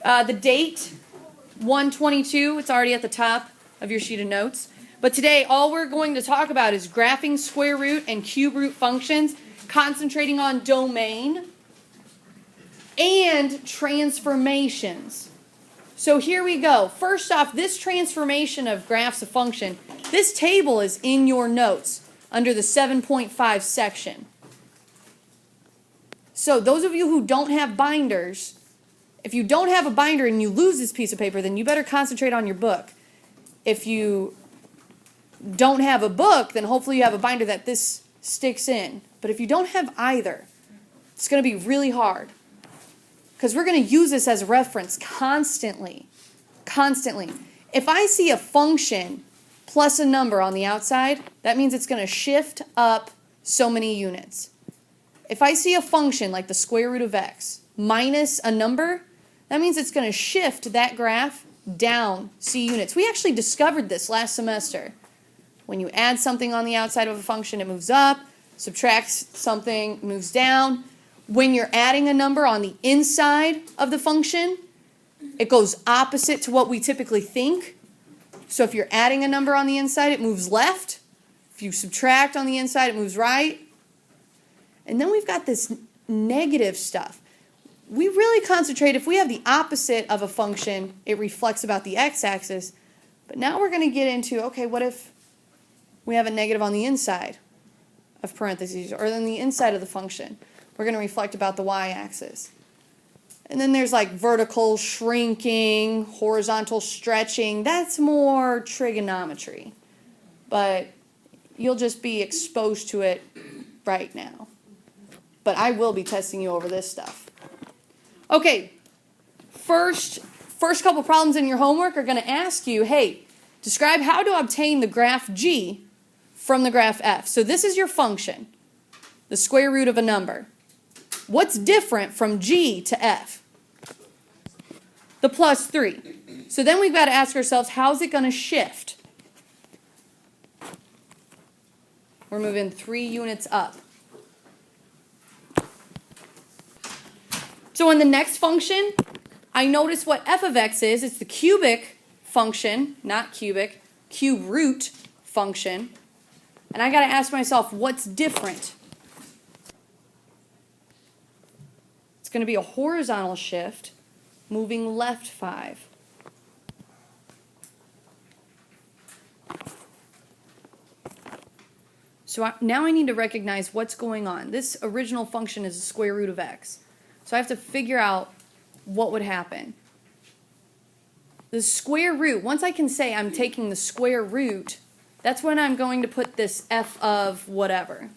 The date, 1/22, it's already at the top of your sheet of notes. But today, all we're going to talk about is graphing square root and cube root functions, concentrating on domain and transformations. So here we go. First off, this transformation of graphs of function, this table is in your notes under the 7.5 section. So those of you who don't have binders, if you don't have a binder and you lose this piece of paper, then you better concentrate on your book. If you don't have a book, then hopefully you have a binder that this sticks in. But if you don't have either, it's going to be really hard. Because we're going to use this as a reference constantly. Constantly. If I see a function plus a number on the outside, that means it's going to shift up so many units. If I see a function like the square root of x minus a number, that means it's going to shift that graph down c units. We actually discovered this last semester. When you add something on the outside of a function, it moves up. Subtracts something, moves down. When you're adding a number on the inside of the function, it goes opposite to what we typically think. So if you're adding a number on the inside, it moves left. If you subtract on the inside, it moves right. And then we've got this negative stuff. We really concentrate, if we have the opposite of a function, it reflects about the x-axis. But now we're going to get into, okay, what if we have a negative on the inside of parentheses, or on the inside of the function? We're going to reflect about the y-axis. And then there's like vertical shrinking, horizontal stretching. That's more trigonometry. But you'll just be exposed to it right now. But I will be testing you over this stuff. Okay, first couple problems in your homework are going to ask you, hey, describe how to obtain the graph g from the graph f. So this is your function, the square root of a number. What's different from g to f? The plus 3. So then we've got to ask ourselves, how's it going to shift? We're moving 3 units up. So in the next function, I notice what f of x is. It's the cubic function, not cubic, cube root function. And I got to ask myself, what's different? It's going to be a horizontal shift, moving left 5. So now I need to recognize what's going on. This original function is the square root of x. So I have to figure out what would happen. The square root, once I can say I'm taking the square root, that's when I'm going to put this f of whatever.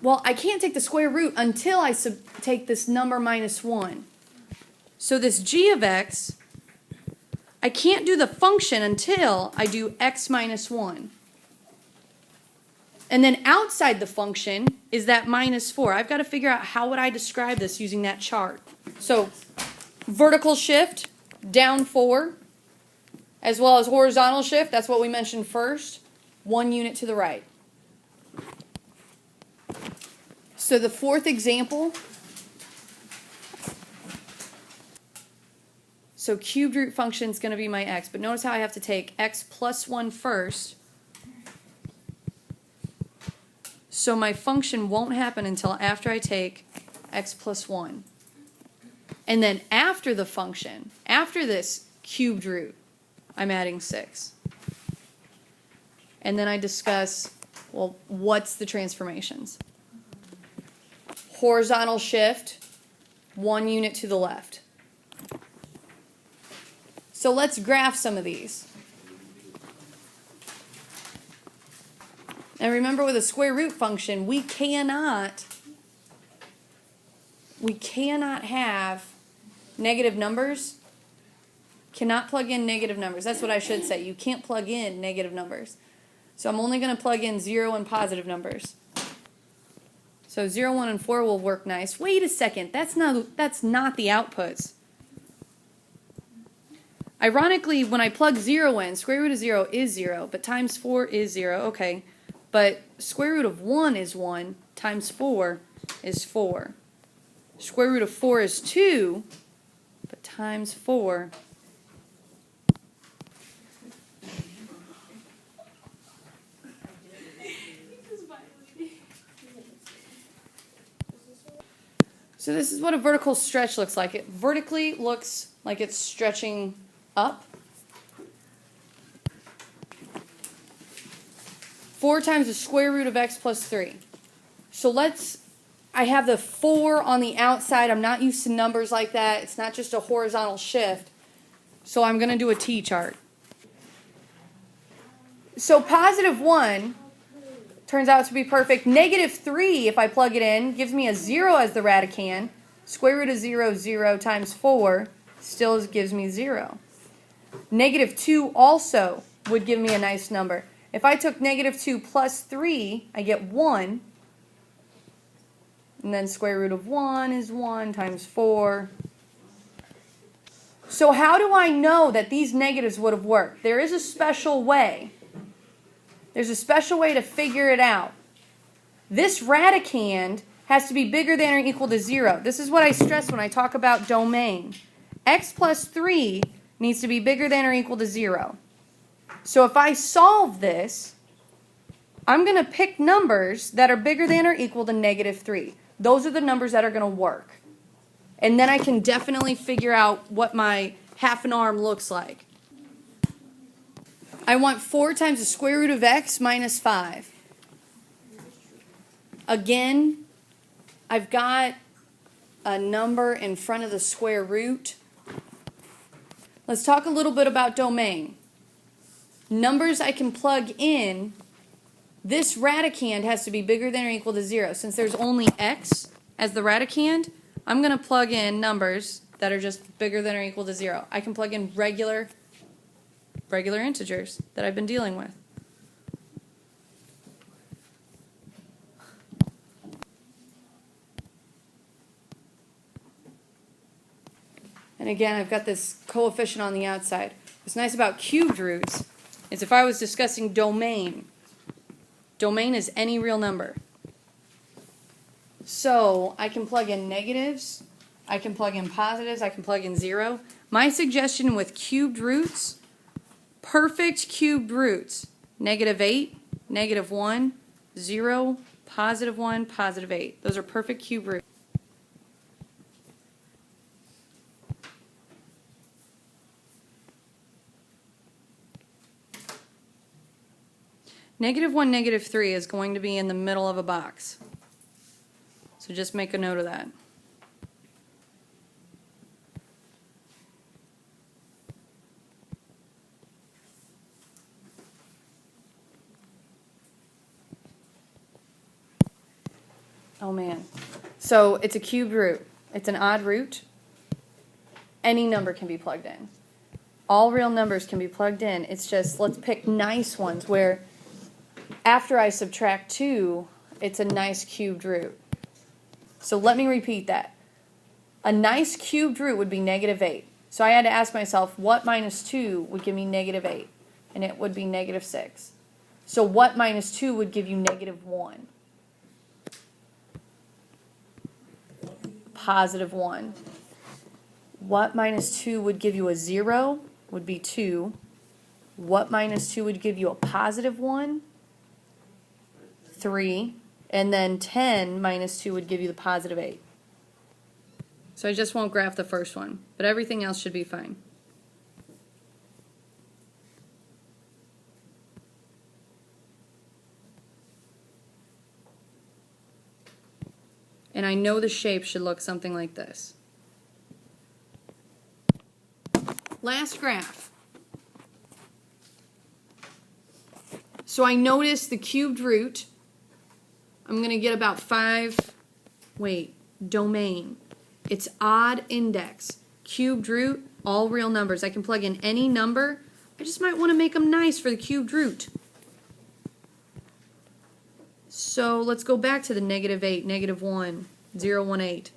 Well, I can't take the square root until I take this number minus 1. So this g of x, I can't do the function until I do x minus 1. And then outside the function is that minus 4. I've got to figure out how would I describe this using that chart. So vertical shift, down 4, as well as horizontal shift, that's what we mentioned first, 1 unit to the right. So the fourth example, so cubed root function is going to be my x, but notice how I have to take x plus 1 first. So my function won't happen until after I take x plus 1. And then after the function, after this cubed root, I'm adding 6. And then I discuss, well, what's the transformations? Horizontal shift, 1 unit to the left. So let's graph some of these. And remember, with a square root function, we cannot have negative numbers. Cannot plug in negative numbers. That's what I should say. You can't plug in negative numbers. So I'm only going to plug in 0 and positive numbers. So 0, 1, and 4 will work nice. Wait a second. That's not the outputs. Ironically, when I plug 0 in, square root of 0 is 0, but times 4 is 0. Okay. But square root of 1 is 1, times 4 is 4. Square root of 4 is 2, but times 4. So this is what a vertical stretch looks like. It vertically looks like it's stretching up. 4 times the square root of x plus 3. So I have the 4 on the outside. I'm not used to numbers like that. It's not just a horizontal shift. So I'm going to do a t-chart. So positive 1 turns out to be perfect. Negative 3, if I plug it in, gives me a 0 as the radicand. Square root of 0, 0 times 4 still gives me 0. Negative 2 also would give me a nice number. If I took negative 2 plus 3, I get 1. And then square root of 1 is 1 times 4. So how do I know that these negatives would have worked? There is a special way. There's a special way to figure it out. This radicand has to be bigger than or equal to 0. This is what I stress when I talk about domain. X plus 3 needs to be bigger than or equal to 0. So if I solve this, I'm going to pick numbers that are bigger than or equal to negative 3. Those are the numbers that are going to work. And then I can definitely figure out what my half an arm looks like. I want 4 times the square root of x minus 5. Again, I've got a number in front of the square root. Let's talk a little bit about domain. Numbers I can plug in, this radicand has to be bigger than or equal to 0. Since there's only x as the radicand, I'm going to plug in numbers that are just bigger than or equal to 0. I can plug in regular integers that I've been dealing with. And again, I've got this coefficient on the outside. What's nice about cubed roots is if I was discussing domain is any real number. So I can plug in negatives, I can plug in positives, I can plug in 0. My suggestion with cubed roots, perfect cubed roots, negative 8, negative 1, 0, positive 1, positive 8. Those are perfect cube roots. Negative 1, negative 3 is going to be in the middle of a box. So just make a note of that. Oh man. So it's a cubed root. It's an odd root. Any number can be plugged in. All real numbers can be plugged in. It's just, let's pick nice ones where after I subtract 2, it's a nice cubed root. So let me repeat that. A nice cubed root would be negative 8. So I had to ask myself, what minus 2 would give me negative 8? And it would be negative 6. So what minus 2 would give you negative 1? Positive 1. What minus 2 would give you a 0? Would be 2. What minus 2 would give you a positive 1? 3. And then 10 minus 2 would give you the positive 8. So I just won't graph the first one, but everything else should be fine. And I know the shape should look something like this. Last graph. So I notice the cubed root. I'm going to get about 5, domain. It's odd index. Cubed root, all real numbers. I can plug in any number. I just might want to make them nice for the cubed root. So let's go back to the negative 8, negative 1, 0, 1, 8.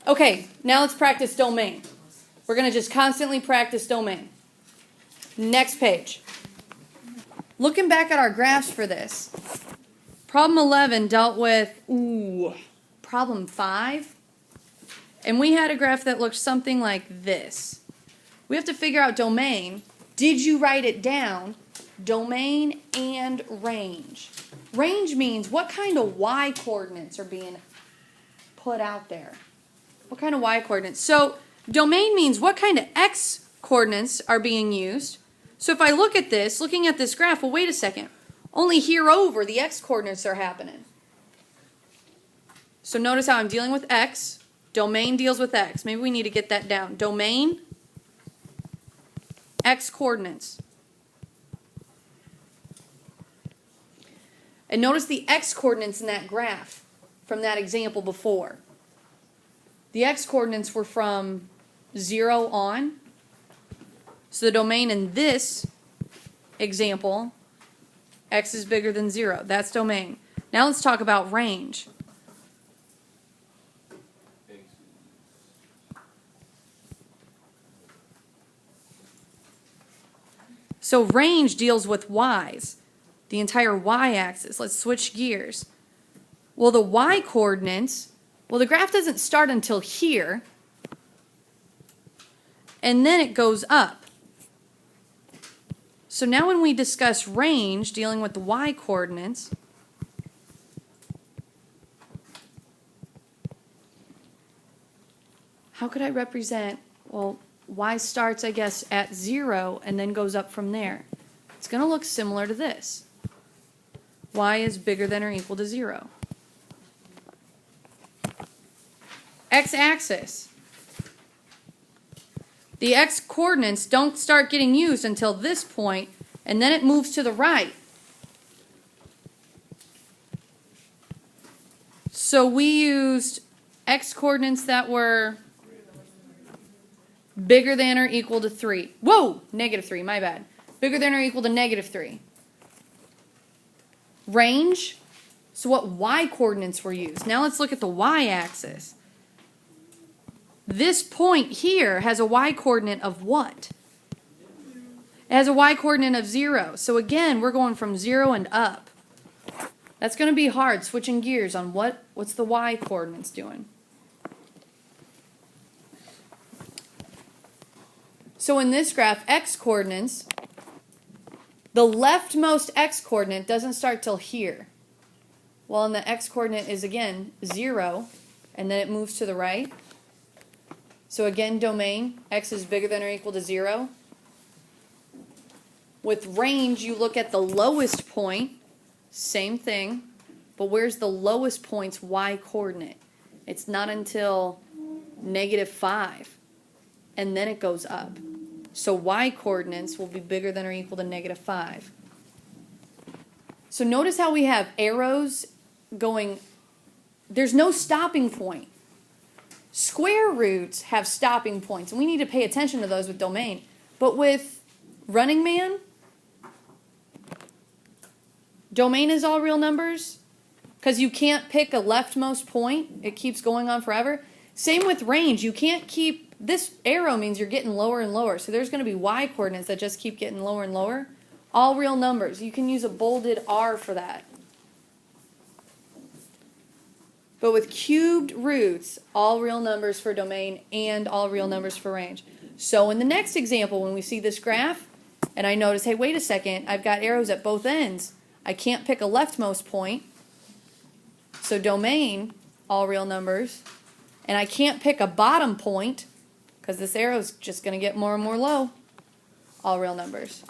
Okay, now let's practice domain. We're going to just constantly practice domain. Next page. Looking back at our graphs for this, Problem 11 dealt with, problem 5. And we had a graph that looked something like this. We have to figure out domain. Did you write it down? Domain and range. Range means what kind of y coordinates are being put out there. What kind of y coordinates? So domain means what kind of x coordinates are being used. So if I look at this, looking at this graph, well, wait a second. Only here over the x coordinates are happening. So notice how I'm dealing with x. Domain deals with x. Maybe we need to get that down. Domain, x coordinates. And notice the x coordinates in that graph from that example before. The x coordinates were from 0 on. So the domain in this example, x is bigger than 0. That's domain. Now let's talk about range. So range deals with y's, the entire y-axis. Let's switch gears. Well, the y coordinates, well, the graph doesn't start until here, and then it goes up. So now when we discuss range, dealing with the y coordinates, how could I represent, well, y starts, I guess, at 0 and then goes up from there. It's going to look similar to this. Y is bigger than or equal to 0. X-axis. The x coordinates don't start getting used until this point, and then it moves to the right. So we used x coordinates that were bigger than or equal to 3. Whoa! -3, my bad. Bigger than or equal to -3. Range. So what y coordinates were used? Now let's look at the y-axis. This point here has a y coordinate of what? It has a y coordinate of 0. So again, we're going from 0 and up. That's going to be hard, switching gears on what's the y coordinates doing. So in this graph, x coordinates, the leftmost x coordinate doesn't start till here. Well, and the x coordinate is again 0, and then it moves to the right. So again, domain, x is bigger than or equal to 0. With range, you look at the lowest point, same thing, but where's the lowest point's y coordinate? It's not until -5, and then it goes up. So y coordinates will be bigger than or equal to -5. So notice how we have arrows going, there's no stopping point. Square roots have stopping points, and we need to pay attention to those with domain. But with Running Man, domain is all real numbers because you can't pick a leftmost point. It keeps going on forever. Same with range. You can't keep, this arrow means you're getting lower and lower. So there's going to be y coordinates that just keep getting lower and lower. All real numbers. You can use a bolded R for that. But with cubed roots, all real numbers for domain and all real numbers for range. So in the next example, when we see this graph, and I notice, hey, wait a second, I've got arrows at both ends. I can't pick a leftmost point. So domain, all real numbers. And I can't pick a bottom point because this arrow is just going to get more and more low. All real numbers.